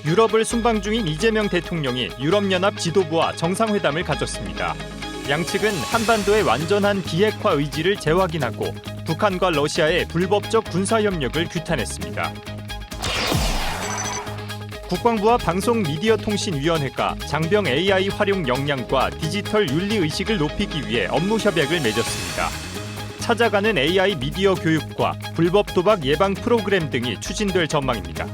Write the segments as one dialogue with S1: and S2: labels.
S1: 유럽을 순방 중인 이재명 대통령이 유럽연합 지도부와 정상회담을 가졌습니다. 양측은 한반도의 완전한 비핵화 의지를 재확인하고 북한과 러시아의 불법적 군사협력을 규탄했습니다. 국방부와 방송미디어통신위원회가 장병 AI 활용 역량과 디지털 윤리의식을 높이기 위해 업무 협약을 맺었습니다. 찾아가는 AI 미디어 교육과 불법 도박 예방 프로그램 등이 추진될 전망입니다.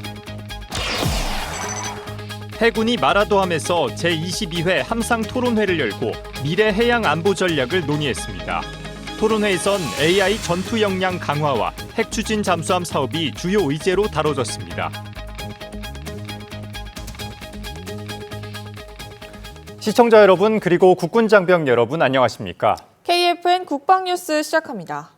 S1: 해군이 마라도함에서 제22회 함상 토론회를 열고 미래 해양 안보 전략을 논의했습니다. 토론회에선 AI 전투 역량 강화와 핵 추진 잠수함 사업이 주요 의제로 다뤄졌습니다. 시청자 여러분 그리고 국군 장병 여러분 안녕하십니까?
S2: KFN 국방뉴스 시작합니다.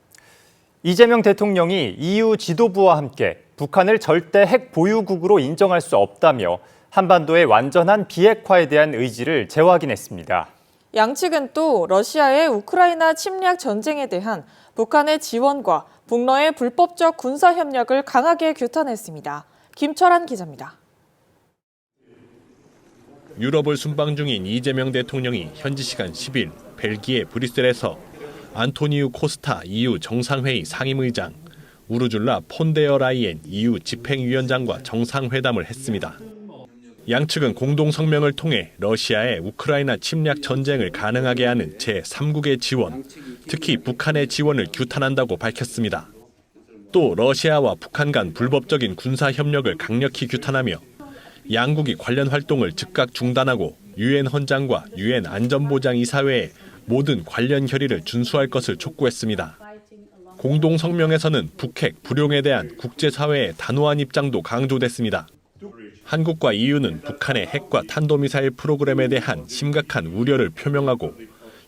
S1: 이재명 대통령이 EU 지도부와 함께 북한을 절대 핵 보유국으로 인정할 수 없다며 한반도의 완전한 비핵화에 대한 의지를 재확인했습니다.
S2: 양측은 또 러시아의 우크라이나 침략 전쟁에 대한 북한의 지원과 북러의 불법적 군사 협력을 강하게 규탄했습니다. 김철한 기자입니다.
S3: 유럽을 순방 중인 이재명 대통령이 현지 시간 10일 벨기에 브뤼셀에서 안토니우 코스타 EU 정상회의 상임의장, 우르줄라 폰데어 라이엔 EU 집행위원장과 정상회담을 했습니다. 양측은 공동성명을 통해 러시아의 우크라이나 침략 전쟁을 가능하게 하는 제3국의 지원, 특히 북한의 지원을 규탄한다고 밝혔습니다. 또 러시아와 북한 간 불법적인 군사협력을 강력히 규탄하며 양국이 관련 활동을 즉각 중단하고 유엔 헌장과 유엔 안전보장이사회의 모든 관련 결의를 준수할 것을 촉구했습니다. 공동성명에서는 북핵 불용에 대한 국제사회의 단호한 입장도 강조됐습니다. 한국과 EU는 북한의 핵과 탄도미사일 프로그램에 대한 심각한 우려를 표명하고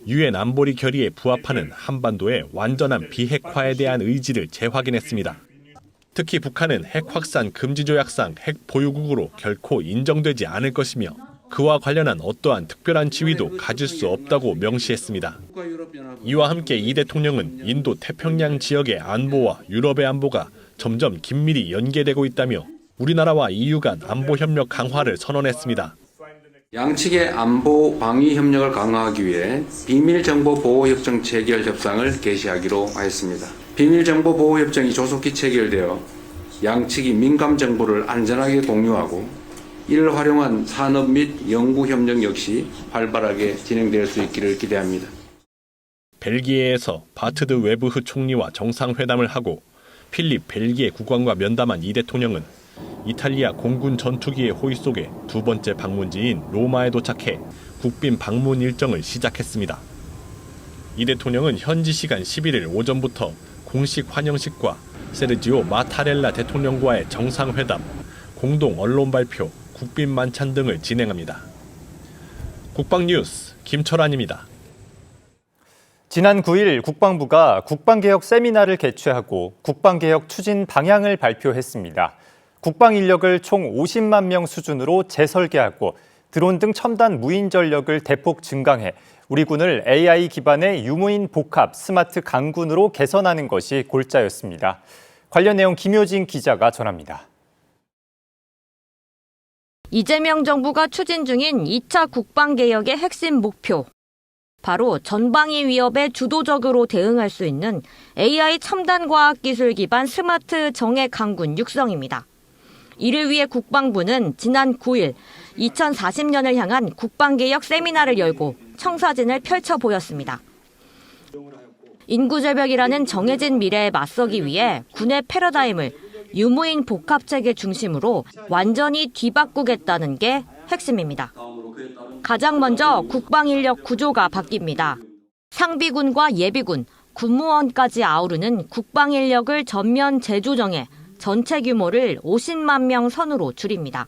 S3: 유엔 안보리 결의에 부합하는 한반도의 완전한 비핵화에 대한 의지를 재확인했습니다. 특히 북한은 핵 확산 금지 조약상 핵 보유국으로 결코 인정되지 않을 것이며 그와 관련한 어떠한 특별한 지위도 가질 수 없다고 명시했습니다. 이와 함께 이 대통령은 인도 태평양 지역의 안보와 유럽의 안보가 점점 긴밀히 연계되고 있다며 우리나라와 EU 간 안보 협력 강화를 선언했습니다.
S4: 양측의 안보 방위 협력을 강화하기 위해 비밀정보보호협정 체결 협상을 개시하기로 하였습니다. 비밀정보보호협정이 조속히 체결되어 양측이 민감 정보를 안전하게 공유하고 이를 활용한 산업 및 연구 협력 역시 활발하게 진행될 수 있기를 기대합니다.
S3: 벨기에에서 바트드 웨브흐 총리와 정상회담을 하고 필립 벨기에 국왕과 면담한 이 대통령은 이탈리아 공군 전투기의 호위 속에 두 번째 방문지인 로마에 도착해 국빈 방문 일정을 시작했습니다. 이 대통령은 현지 시간 11일 오전부터 공식 환영식과 세르지오 마타렐라 대통령과의 정상회담, 공동 언론 발표, 국빈 만찬 등을 진행합니다. 국방뉴스 김철환입니다.
S1: 지난 9일 국방부가 국방개혁 세미나를 개최하고 국방개혁 추진 방향을 발표했습니다. 국방 인력을 총 50만 명 수준으로 재설계하고 드론 등 첨단 무인 전력을 대폭 증강해 우리 군을 AI 기반의 유무인 복합 스마트 강군으로 개선하는 것이 골자였습니다. 관련 내용 김효진 기자가 전합니다.
S5: 이재명 정부가 추진 중인 2차 국방개혁의 핵심 목표. 바로 전방위 위협에 주도적으로 대응할 수 있는 AI 첨단 과학기술 기반 스마트 정예 강군 육성입니다. 이를 위해 국방부는 지난 9일 2040년을 향한 국방개혁 세미나를 열고 청사진을 펼쳐 보였습니다. 인구절벽이라는 정해진 미래에 맞서기 위해 군의 패러다임을 유무인 복합체계 중심으로 완전히 뒤바꾸겠다는 게 핵심입니다. 가장 먼저 국방인력 구조가 바뀝니다. 상비군과 예비군, 군무원까지 아우르는 국방인력을 전면 재조정해 전체 규모를 50만 명 선으로 줄입니다.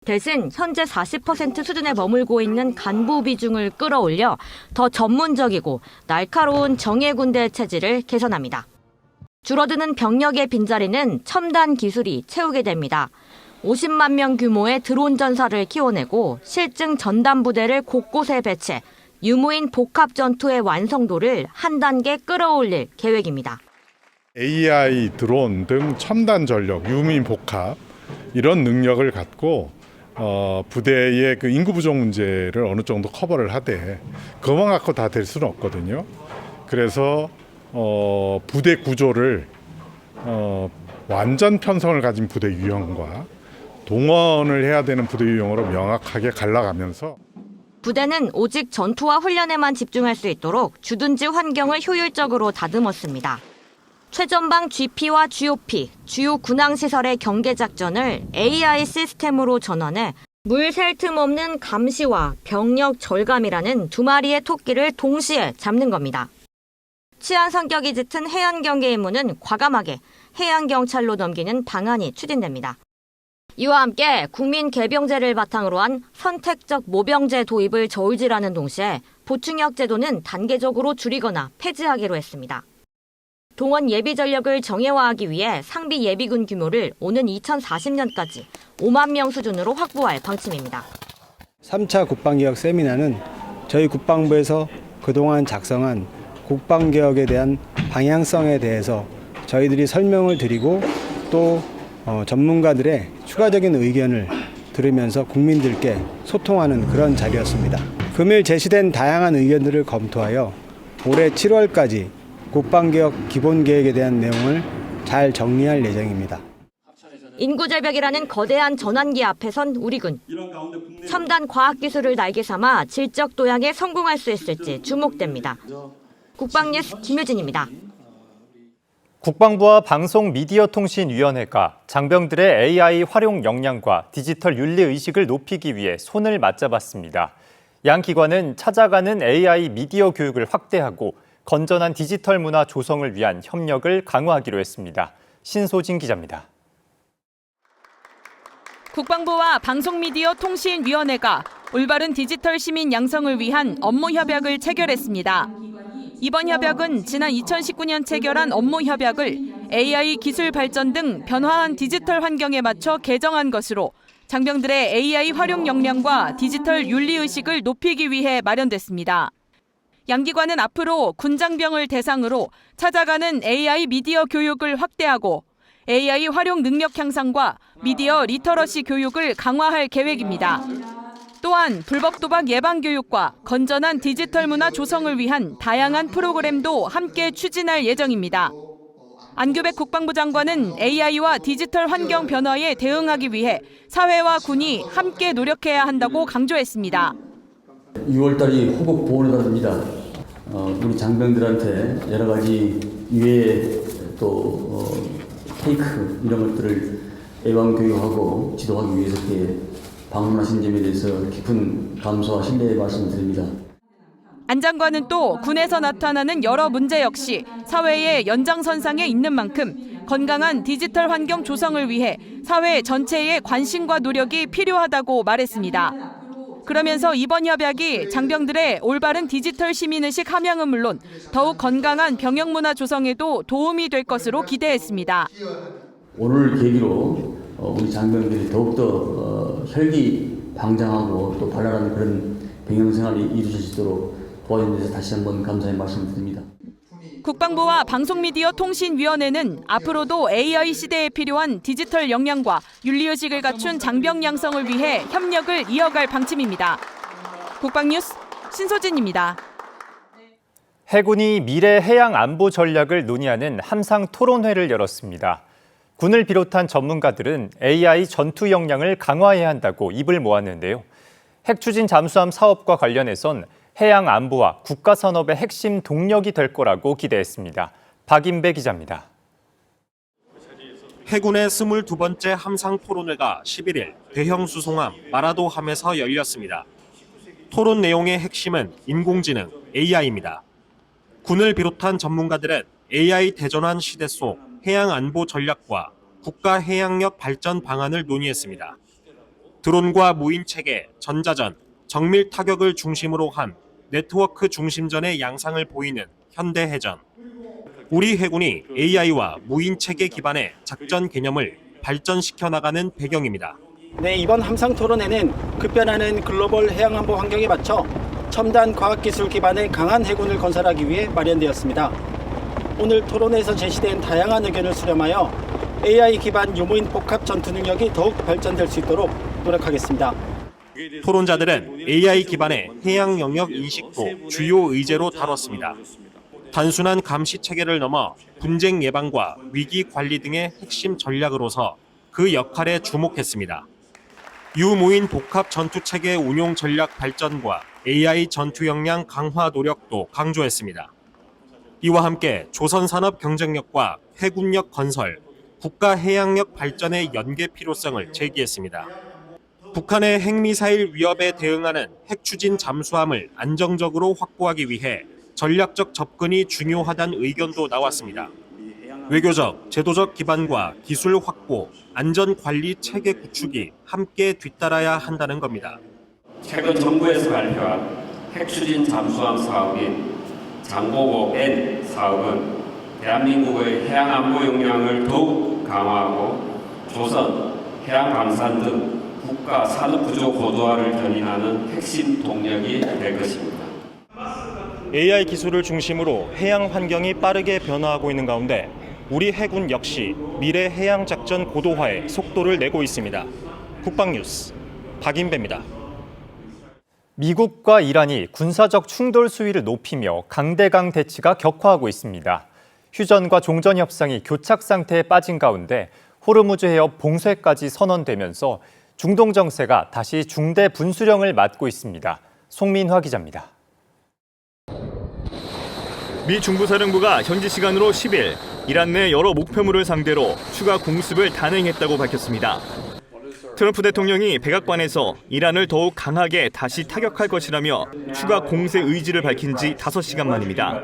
S5: 대신 현재 40% 수준에 머물고 있는 간부 비중을 끌어올려 더 전문적이고 날카로운 정예군대 체질을 개선합니다. 줄어드는 병력의 빈자리는 첨단 기술이 채우게 됩니다. 50만 명 규모의 드론 전사를 키워내고 실증 전담 부대를 곳곳에 배치해 유무인 복합 전투의 완성도를 한 단계 끌어올릴 계획입니다.
S6: AI 드론 등 첨단 전력, 유무인 복합 이런 능력을 갖고 부대의 그 인구 부족 문제를 어느 정도 커버를 하되 그것만 갖고 다 될 수는 없거든요. 그래서 부대 구조를 완전 편성을 가진 부대 유형과 동원을 해야 되는 부대 유형으로 명확하게 갈라가면서
S5: 부대는 오직 전투와 훈련에만 집중할 수 있도록 주둔지 환경을 효율적으로 다듬었습니다. 최전방 GP와 GOP, 주요 군항시설의 경계작전을 AI 시스템으로 전환해 물 샐 틈 없는 감시와 병력 절감이라는 두 마리의 토끼를 동시에 잡는 겁니다. 치안 성격이 짙은 해안경계 임무는 과감하게 해양경찰로 넘기는 방안이 추진됩니다. 이와 함께 국민 개병제를 바탕으로 한 선택적 모병제 도입을 저울질하는 동시에 보충역 제도는 단계적으로 줄이거나 폐지하기로 했습니다. 동원 예비 전력을 정예화하기 위해 상비 예비군 규모를 오는 2040년까지 5만 명 수준으로 확보할 방침입니다.
S7: 3차 국방개혁 세미나는 저희 국방부에서 그동안 작성한 국방개혁에 대한 방향성에 대해서 저희들이 설명을 드리고 또 전문가들의 추가적인 의견을 들으면서 국민들께 소통하는 그런 자리였습니다. 금일 제시된 다양한 의견들을 검토하여 올해 7월까지 국방개혁 기본계획에 대한 내용을 잘 정리할 예정입니다.
S5: 인구절벽이라는 거대한 전환기 앞에선 우리군. 첨단 과학기술을 날개 삼아 질적 도약에 성공할 수 있을지 주목됩니다. 국방뉴스 김효진입니다.
S1: 국방부와 방송미디어통신위원회가 장병들의 AI 활용 역량과 디지털 윤리 의식을 높이기 위해 손을 맞잡았습니다. 양 기관은 찾아가는 AI 미디어 교육을 확대하고 건전한 디지털 문화 조성을 위한 협력을 강화하기로 했습니다. 신소진 기자입니다.
S8: 국방부와 방송미디어통신위원회가 올바른 디지털 시민 양성을 위한 업무 협약을 체결했습니다. 이번 협약은 지난 2019년 체결한 업무 협약을 AI 기술 발전 등 변화한 디지털 환경에 맞춰 개정한 것으로 장병들의 AI 활용 역량과 디지털 윤리의식을 높이기 위해 마련됐습니다. 양 기관은 앞으로 군장병을 대상으로 찾아가는 AI 미디어 교육을 확대하고 AI 활용 능력 향상과 미디어 리터러시 교육을 강화할 계획입니다. 또한 불법 도박 예방 교육과 건전한 디지털 문화 조성을 위한 다양한 프로그램도 함께 추진할 예정입니다. 안규백 국방부 장관은 AI와 디지털 환경 변화에 대응하기 위해 사회와 군이 함께 노력해야 한다고 강조했습니다.
S9: 6월달이 호국 보훈의달입니다. 우리 장병들한테 여러 가지 유해 또 페이크 이런 것들을 예방 교육하고 지도하기 위해서 이렇게 방문하신 점에 대해서 깊은 감사와 신뢰의 말씀을 드립니다.
S8: 안 장관은 또 군에서 나타나는 여러 문제 역시 사회의 연장선상에 있는 만큼 건강한 디지털 환경 조성을 위해 사회 전체의 관심과 노력이 필요하다고 말했습니다. 그러면서 이번 협약이 장병들의 올바른 디지털 시민의식 함양은 물론 더욱 건강한 병역 문화 조성에도 도움이 될 것으로 기대했습니다.
S9: 오늘 계기로 우리 장병들이 더욱더 혈기방장하고 또 발랄한 그런 병영 생활이 이루어질 수 있도록 도와준 데서 다시 한번 감사의 말씀을 드립니다.
S8: 국방부와 방송미디어통신위원회는 앞으로도 AI 시대에 필요한 디지털 역량과 윤리의식을 갖춘 장병 양성을 위해 협력을 이어갈 방침입니다. 국방뉴스 신소진입니다.
S1: 해군이 미래 해양 안보 전략을 논의하는 함상 토론회를 열었습니다. 군을 비롯한 전문가들은 AI 전투 역량을 강화해야 한다고 입을 모았는데요. 핵추진 잠수함 사업과 관련해선 해양 안보와 국가 산업의 핵심 동력이 될 거라고 기대했습니다. 박인배 기자입니다.
S10: 해군의 22번째 함상 토론회가 11일 대형 수송함 마라도함에서 열렸습니다. 토론 내용의 핵심은 인공지능 AI입니다. 군을 비롯한 전문가들은 AI 대전환 시대 속 해양 안보 전략과 국가 해양력 발전 방안을 논의했습니다. 드론과 무인 체계, 전자전, 정밀 타격을 중심으로 한 네트워크 중심전의 양상을 보이는 현대해전. 우리 해군이 AI와 무인 체계 기반의 작전 개념을 발전시켜 나가는 배경입니다.
S11: 네, 이번 함상 토론회는 급변하는 글로벌 해양안보 환경에 맞춰 첨단 과학기술 기반의 강한 해군을 건설하기 위해 마련되었습니다. 오늘 토론회에서 제시된 다양한 의견을 수렴하여 AI 기반 유무인 복합 전투 능력이 더욱 발전될 수 있도록 노력하겠습니다.
S10: 토론자들은 AI 기반의 해양 영역 인식도 주요 의제로 다뤘습니다. 단순한 감시 체계를 넘어 분쟁 예방과 위기 관리 등의 핵심 전략으로서 그 역할에 주목했습니다. 유무인 복합 전투 체계 운용 전략 발전과 AI 전투 역량 강화 노력도 강조했습니다. 이와 함께 조선 산업 경쟁력과 해군력 건설, 국가 해양력 발전의 연계 필요성을 제기했습니다. 북한의 핵미사일 위협에 대응하는 핵추진 잠수함을 안정적으로 확보하기 위해 전략적 접근이 중요하다는 의견도 나왔습니다. 외교적, 제도적 기반과 기술 확보, 안전관리 체계 구축이 함께 뒤따라야 한다는 겁니다.
S12: 최근 정부에서 발표한 핵추진 잠수함 사업인 장보고 N 사업은 대한민국의 해양 안보 역량을 더욱 강화하고 조선, 해양방산 등 국가 산업 구조 고도화를 견인하는 핵심 동력이 될 것입니다.
S10: AI 기술을 중심으로 해양 환경이 빠르게 변화하고 있는 가운데 우리 해군 역시 미래 해양 작전 고도화에 속도를 내고 있습니다. 국방뉴스 박인배입니다.
S1: 미국과 이란이 군사적 충돌 수위를 높이며 강대강 대치가 격화하고 있습니다. 휴전과 종전 협상이 교착 상태에 빠진 가운데 호르무즈 해협 봉쇄까지 선언되면서 중동 정세가 다시 중대 분수령을 맞고 있습니다. 송민화 기자입니다.
S13: 미 중부사령부가 현지 시간으로 10일 이란 내 여러 목표물을 상대로 추가 공습을 단행했다고 밝혔습니다. 트럼프 대통령이 백악관에서 이란을 더욱 강하게 다시 타격할 것이라며 추가 공세 의지를 밝힌 지 5시간 만입니다.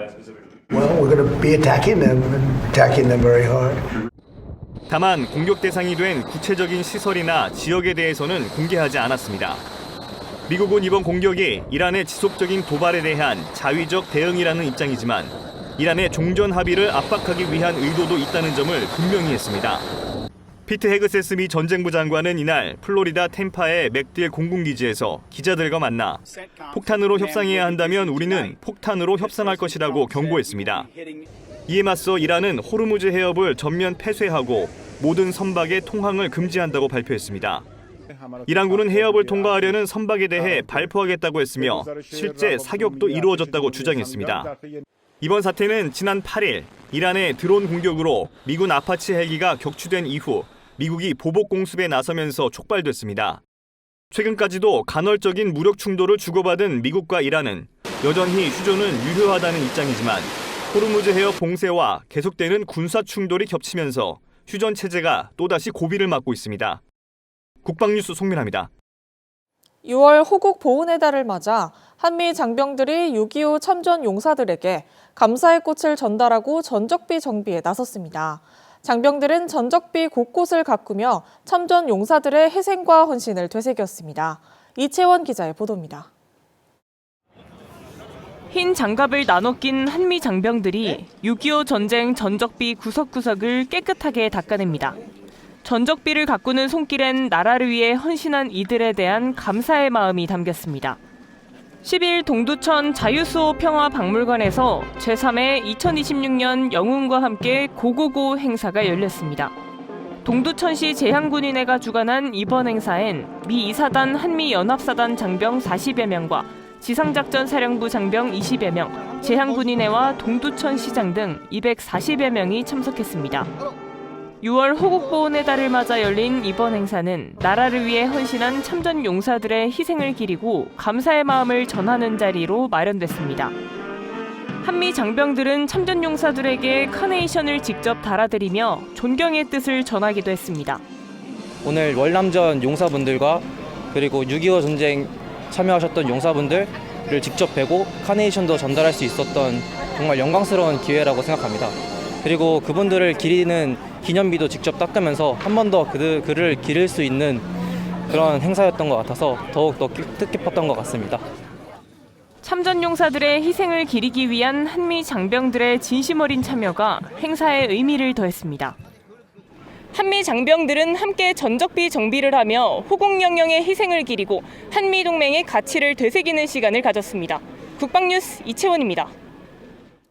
S13: 다만 공격 대상이 된 구체적인 시설이나 지역에 대해서는 공개하지 않았습니다. 미국은 이번 공격이 이란의 지속적인 도발에 대한 자위적 대응이라는 입장이지만 이란의 종전 합의를 압박하기 위한 의도도 있다는 점을 분명히 했습니다. 피트 헤그세스 미 전쟁부 장관은 이날 플로리다 템파의 맥딜 공군기지에서 기자들과 만나 폭탄으로 협상해야 한다면 우리는 폭탄으로 협상할 것이라고 경고했습니다. 이에 맞서 이란은 호르무즈 해협을 전면 폐쇄하고 모든 선박의 통항을 금지한다고 발표했습니다. 이란군은 해협을 통과하려는 선박에 대해 발포하겠다고 했으며 실제 사격도 이루어졌다고 주장했습니다. 이번 사태는 지난 8일 이란의 드론 공격으로 미군 아파치 헬기가 격추된 이후 미국이 보복 공습에 나서면서 촉발됐습니다. 최근까지도 간헐적인 무력 충돌을 주고받은 미국과 이란은 여전히 휴전은 유효하다는 입장이지만 호르무즈 해협 봉쇄와 계속되는 군사 충돌이 겹치면서 휴전 체제가 또다시 고비를 맞고 있습니다. 국방뉴스 송민아입니다.
S2: 6월 호국 보훈의 달을 맞아 한미 장병들이 6.25 참전 용사들에게 감사의 꽃을 전달하고 전적비 정비에 나섰습니다. 장병들은 전적비 곳곳을 가꾸며 참전 용사들의 희생과 헌신을 되새겼습니다. 이채원 기자의 보도입니다.
S8: 흰 장갑을 나눠 낀 한미 장병들이 6.25 전쟁 전적비 구석구석을 깨끗하게 닦아냅니다. 전적비를 가꾸는 손길엔 나라를 위해 헌신한 이들에 대한 감사의 마음이 담겼습니다. 10일 동두천 자유수호 평화박물관에서 제3회 2026년 영웅과 함께 고고고 행사가 열렸습니다. 동두천시 제향군인회가 주관한 이번 행사엔 미 2사단 한미연합사단 장병 40여 명과 지상작전사령부 장병 20여 명, 제향군인회와 동두천시장 등 240여 명이 참석했습니다. 6월 호국보훈의 달을 맞아 열린 이번 행사는 나라를 위해 헌신한 참전 용사들의 희생을 기리고 감사의 마음을 전하는 자리로 마련됐습니다. 한미 장병들은 참전 용사들에게 카네이션을 직접 달아드리며 존경의 뜻을 전하기도 했습니다.
S14: 오늘 월남전 용사분들과 그리고 6.25 전쟁 참여하셨던 용사분들을 직접 뵈고 카네이션도 전달할 수 있었던 정말 영광스러운 기회라고 생각합니다. 그리고 그분들을 기리는 기념비도 직접 닦으면서 한 번 더 그를 기릴 수 있는 그런 행사였던 것 같아서 더욱더 뜻깊었던 것 같습니다.
S8: 참전 용사들의 희생을 기리기 위한 한미 장병들의 진심 어린 참여가 행사에 의미를 더했습니다. 한미 장병들은 함께 전적비 정비를 하며 호국영령의 희생을 기리고 한미 동맹의 가치를 되새기는 시간을 가졌습니다. 국방뉴스 이채원입니다.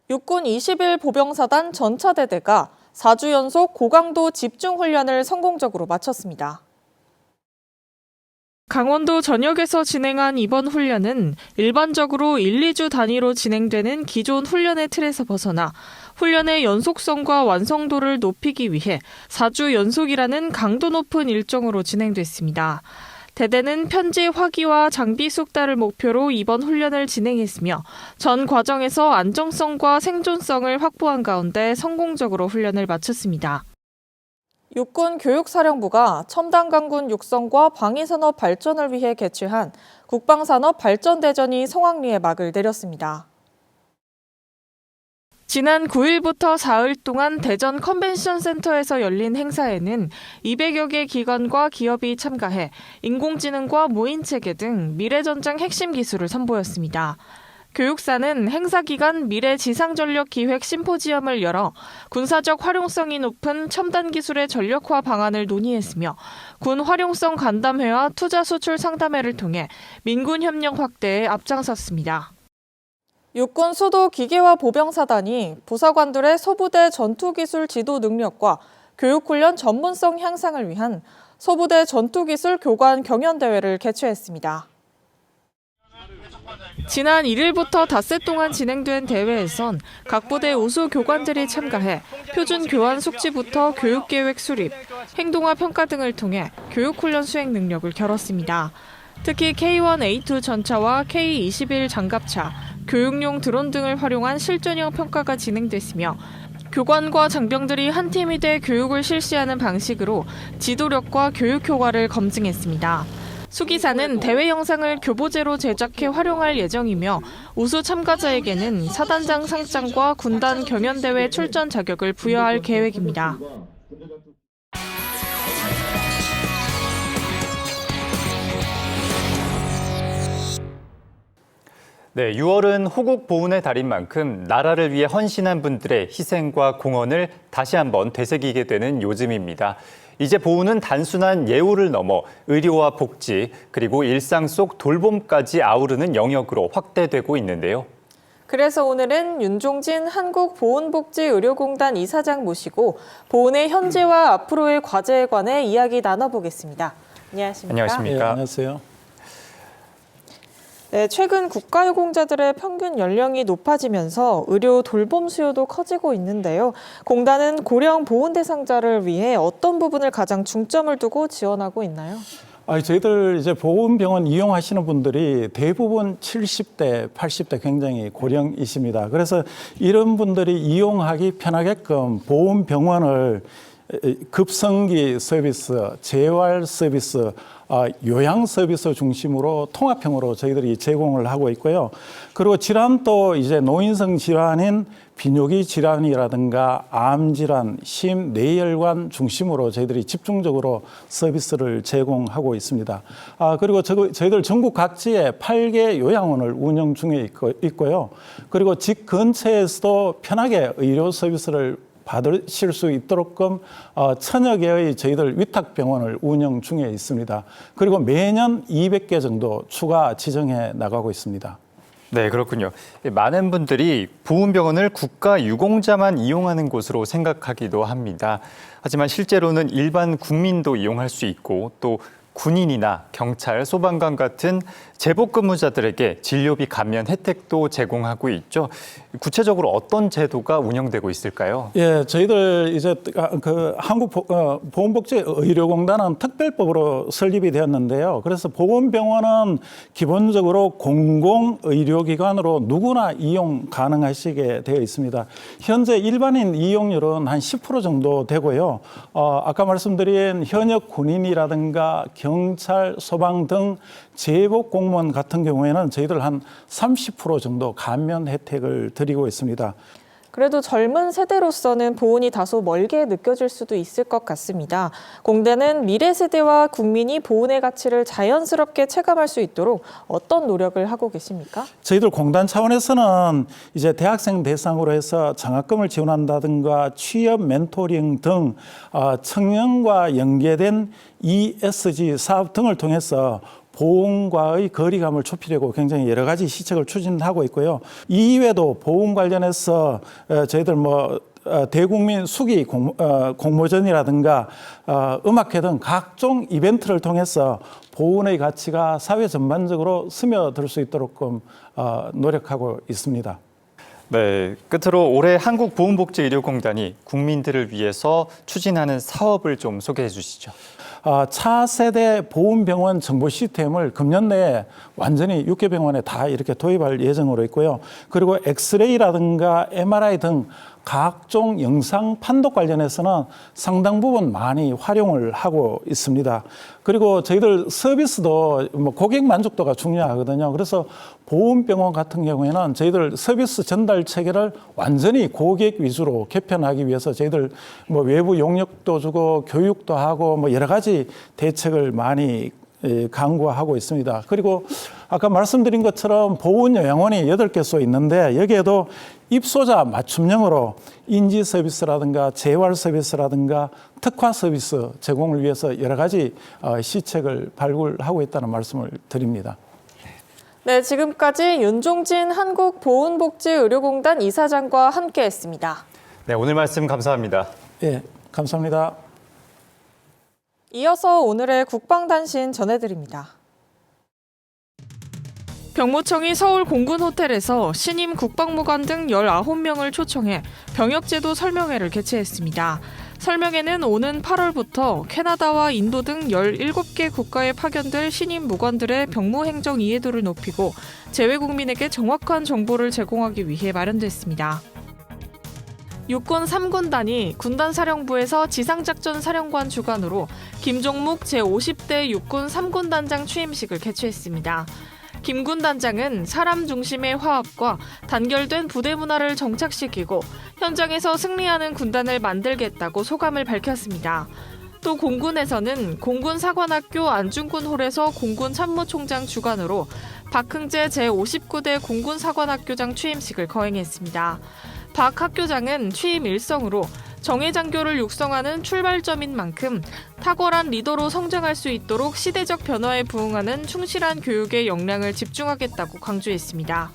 S2: 육군 21 보병사단 전차대대가 4주 연속 고강도 집중 훈련을 성공적으로 마쳤습니다. 강원도 전역에서 진행한 이번 훈련은 일반적으로 1, 2주 단위로 진행되는 기존 훈련의 틀에서 벗어나 훈련의 연속성과 완성도를 높이기 위해 4주 연속이라는 강도 높은 일정으로 진행됐습니다. 대대는 편지 화기와 장비 숙달을 목표로 이번 훈련을 진행했으며 전 과정에서 안정성과 생존성을 확보한 가운데 성공적으로 훈련을 마쳤습니다. 육군 교육사령부가 첨단 강군 육성과 방위산업 발전을 위해 개최한 국방산업 발전대전이 성황리에 막을 내렸습니다. 지난 9일부터 사흘 동안 대전 컨벤션센터에서 열린 행사에는 200여 개 기관과 기업이 참가해 인공지능과 무인체계 등 미래전장 핵심 기술을 선보였습니다. 교육사는 행사 기간 미래 지상전력 기획 심포지엄을 열어 군사적 활용성이 높은 첨단 기술의 전력화 방안을 논의했으며 군 활용성 간담회와 투자 수출 상담회를 통해 민군 협력 확대에 앞장섰습니다. 육군 수도 기계화 보병사단이 부사관들의 소부대 전투기술 지도 능력과 교육훈련 전문성 향상을 위한 소부대 전투기술 교관 경연대회를 개최했습니다. 지난 1일부터 닷새 동안 진행된 대회에선 각 부대 우수 교관들이 참가해 표준 교환 숙지부터 교육계획 수립, 행동화 평가 등을 통해 교육훈련 수행 능력을 겨뤘습니다. 특히 K1A2 전차와 K21 장갑차, 교육용 드론 등을 활용한 실전형 평가가 진행됐으며 교관과 장병들이 한 팀이 돼 교육을 실시하는 방식으로 지도력과 교육 효과를 검증했습니다. 수기사는 대회 영상을 교보제로 제작해 활용할 예정이며 우수 참가자에게는 사단장 상장과 군단 경연대회 출전 자격을 부여할 계획입니다.
S1: 네, 6월은 호국 보훈의 달인 만큼 나라를 위해 헌신한 분들의 희생과 공헌을 다시 한번 되새기게 되는 요즘입니다. 이제 보훈은 단순한 예우를 넘어 의료와 복지, 그리고 일상 속 돌봄까지 아우르는 영역으로 확대되고 있는데요.
S2: 그래서 오늘은 윤종진 한국보훈복지의료공단 이사장 모시고 보훈의 현재와 앞으로의 과제에 관해 이야기 나눠보겠습니다. 안녕하십니까?
S1: 안녕하십니까?
S11: 네, 안녕하세요.
S2: 네, 최근 국가유공자들의 평균 연령이 높아지면서 의료 돌봄 수요도 커지고 있는데요. 공단은 고령 보훈 대상자를 위해 어떤 부분을 가장 중점을 두고 지원하고 있나요?
S11: 저희들 이제 보훈병원 이용하시는 분들이 대부분 70대, 80대 굉장히 고령이십니다. 그래서 이런 분들이 이용하기 편하게끔 보훈병원을 급성기 서비스, 재활 서비스, 요양 서비스 중심으로 통합형으로 저희들이 제공을 하고 있고요. 그리고 질환도 이제 노인성 질환인 비뇨기 질환이라든가 암 질환, 심뇌혈관 중심으로 저희들이 집중적으로 서비스를 제공하고 있습니다. 그리고 저희들 전국 각지에 8개 요양원을 운영 중에 있고요. 그리고 집 근처에서도 편하게 의료 서비스를 받으실 수 있도록끔 1000여 개의 저희들 위탁병원을 운영 중에 있습니다. 그리고 매년 200개 정도 추가 지정해 나가고 있습니다.
S1: 네, 그렇군요. 많은 분들이 보훈병원을 국가 유공자만 이용하는 곳으로 생각하기도 합니다. 하지만 실제로는 일반 국민도 이용할 수 있고 또 군인이나 경찰, 소방관 같은 제복 근무자들에게 진료비 감면 혜택도 제공하고 있죠. 구체적으로 어떤 제도가 운영되고 있을까요?
S11: 예, 저희들 이제 한국보훈복지의료공단은 특별법으로 설립이 되었는데요. 그래서 보훈병원은 기본적으로 공공의료기관으로 누구나 이용 가능하시게 되어 있습니다. 현재 일반인 이용률은 한 10% 정도 되고요. 아까 말씀드린 현역 군인이라든가 경찰, 소방 등 제복 공무원 같은 경우에는 저희들 한 30% 정도 감면 혜택을 드리고 있습니다.
S2: 그래도 젊은 세대로서는 보훈이 다소 멀게 느껴질 수도 있을 것 같습니다. 공단은 미래 세대와 국민이 보훈의 가치를 자연스럽게 체감할 수 있도록 어떤 노력을 하고 계십니까?
S11: 저희들 공단 차원에서는 이제 대학생 대상으로 해서 장학금을 지원한다든가 취업 멘토링 등 청년과 연계된 ESG 사업 등을 통해서 보훈과의 거리감을 좁히려고 굉장히 여러 가지 시책을 추진하고 있고요. 이외에도 보훈 관련해서 저희들 대국민 수기 공모전이라든가 음악회 등 각종 이벤트를 통해서 보훈의 가치가 사회 전반적으로 스며들 수 있도록 노력하고 있습니다.
S1: 네, 끝으로 올해 한국보훈복지의료공단이 국민들을 위해서 추진하는 사업을 좀 소개해 주시죠.
S11: 차세대 보훈병원 정보 시스템을 금년 내에 완전히 6개 병원에 다 이렇게 도입할 예정으로 있고요. 그리고 엑스레이라든가 MRI 등 각종 영상 판독 관련해서는 상당 부분 많이 활용을 하고 있습니다. 그리고 저희들 서비스도 고객 만족도가 중요하거든요. 그래서 보훈병원 같은 경우에는 저희들 서비스 전달 체계를 완전히 고객 위주로 개편하기 위해서 저희들 외부 용역도 주고 교육도 하고 여러 가지 대책을 많이 강구하고 있습니다. 그리고 아까 말씀드린 것처럼 보훈요양원이 8개소 있는데 여기에도 입소자 맞춤형으로 인지 서비스라든가 재활 서비스라든가 특화 서비스 제공을 위해서 여러 가지 시책을 발굴하고 있다는 말씀을 드립니다.
S2: 네, 지금까지 윤종진 한국보훈복지의료공단 이사장과 함께했습니다.
S1: 네, 오늘 말씀 감사합니다.
S11: 네, 감사합니다.
S2: 이어서 오늘의 국방단신 전해드립니다. 병무청이 서울 공군호텔에서 신임 국방무관 등 19명을 초청해 병역제도 설명회를 개최했습니다. 설명회는 오는 8월부터 캐나다와 인도 등 17개 국가에 파견될 신임 무관들의 병무행정 이해도를 높이고 재외국민에게 정확한 정보를 제공하기 위해 마련됐습니다. 육군 3군단이 군단사령부에서 지상작전사령관 주관으로 김종묵 제50대 육군 3군단장 취임식을 개최했습니다. 김 군단장은 사람 중심의 화합과 단결된 부대 문화를 정착시키고 현장에서 승리하는 군단을 만들겠다고 소감을 밝혔습니다. 또 공군에서는 공군사관학교 안중근홀에서 공군참모총장 주관으로 박흥재 제59대 공군사관학교장 취임식을 거행했습니다. 박 학교장은 취임 일성으로 정예장교를 육성하는 출발점인 만큼 탁월한 리더로 성장할 수 있도록 시대적 변화에 부응하는 충실한 교육에 역량을 집중하겠다고 강조했습니다.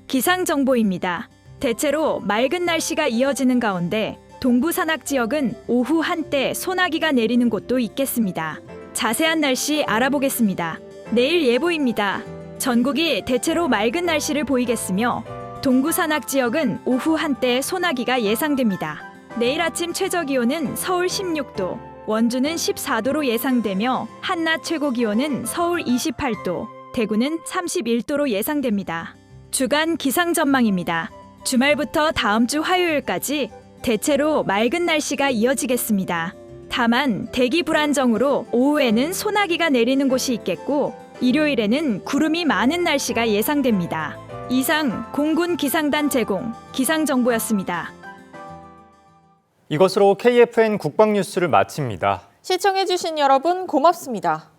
S15: 기상정보입니다. 대체로 맑은 날씨가 이어지는 가운데 동부 산악 지역은 오후 한때 소나기가 내리는 곳도 있겠습니다. 자세한 날씨 알아보겠습니다. 내일 예보입니다. 전국이 대체로 맑은 날씨를 보이겠으며 동부 산악 지역은 오후 한때 소나기가 예상됩니다. 내일 아침 최저기온은 서울 16도, 원주는 14도로 예상되며 한낮 최고기온은 서울 28도, 대구는 31도로 예상됩니다. 주간 기상 전망입니다. 주말부터 다음 주 화요일까지 대체로 맑은 날씨가 이어지겠습니다. 다만 대기 불안정으로 오후에는 소나기가 내리는 곳이 있겠고 일요일에는 구름이 많은 날씨가 예상됩니다. 이상 공군 기상단 제공 기상정보였습니다.
S1: 이것으로 KFN 국방뉴스를 마칩니다.
S2: 시청해주신 여러분 고맙습니다.